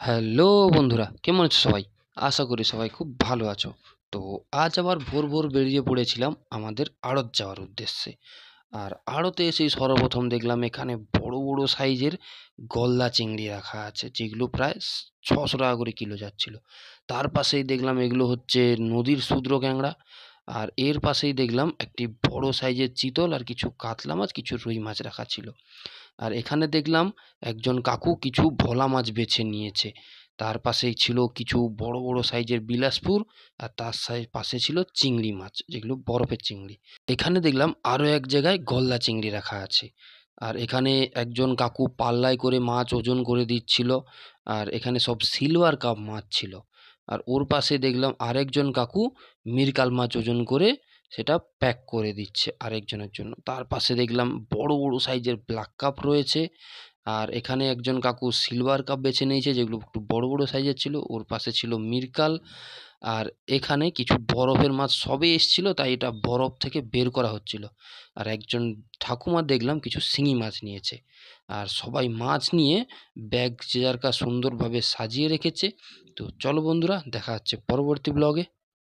Hello বন্ধুরা, কেমন আছো সবাই? আশা করি সবাই খুব ভালো আছো। তো আজ আবার ভোর ভোর বেরিয়ে পড়েছিলাম আমাদের আড়ত যাওয়ার উদ্দেশ্যে। আর আড়তে এসেই সর্বপ্রথম দেখলাম এখানে বড় বড় সাইজের গলদা চিংড়ি রাখা আছে, যেগুলো প্রায় 600 টাকা করে কিলো যাচ্ছিল। তার পাশেই দেখলাম এগুলো হচ্ছে নদীর ক্ষুদ্র ক্যাংড়া। আর এর পাশেই দেখলাম একটি বড় সাইজের চিতল আর কিছু কাতলা মাছ, কিছু রুই মাছ রাখা ছিল। আর এখানে দেখলাম একজন কাকু কিছু ভোলা মাছ বেছে নিয়েছে। তার পাশেই ছিল কিছু বড় বড় সাইজের বিলাসপুর, আর তার পাশে ছিল চিংড়ি মাছ, যেগুলো বরফের চিংড়ি। এখানে দেখলাম আরও এক জায়গায় গলদা চিংড়ি রাখা আছে। আর এখানে একজন কাকু পাল্লায় করে মাছ ওজন করে দিচ্ছিল। আর এখানে সব সিলভার কাপ মাছ ছিল। আর ওর পাশে দেখলাম আরেকজন কাকু মিরকাল মাছ ওজন করে সেটা প্যাক করে দিচ্ছে আরেকজনের জন্য। তার পাশে দেখলাম বড় বড় সাইজের ব্ল্যাক কাপ রয়েছে। আর এখানে একজন কাকু সিলভার কাপ বেছে নিয়েছে, যেগুলো একটু বড় বড় সাইজের ছিল। ওর পাশে ছিল মিরকাল। আর এখানে কিছু বরফের মাছ সবে এসছিল, তাই এটা বরফ থেকে বের করা হচ্ছিল। আর একজন ঠাকুমা দেখলাম কিছু শিঙি মাছ নিয়েছে। আর সবাই মাছ নিয়ে ব্যাগ যে যার কাছে সুন্দরভাবে সাজিয়ে রেখেছে। তো চলো বন্ধুরা, দেখা হচ্ছে পরবর্তী ব্লগে।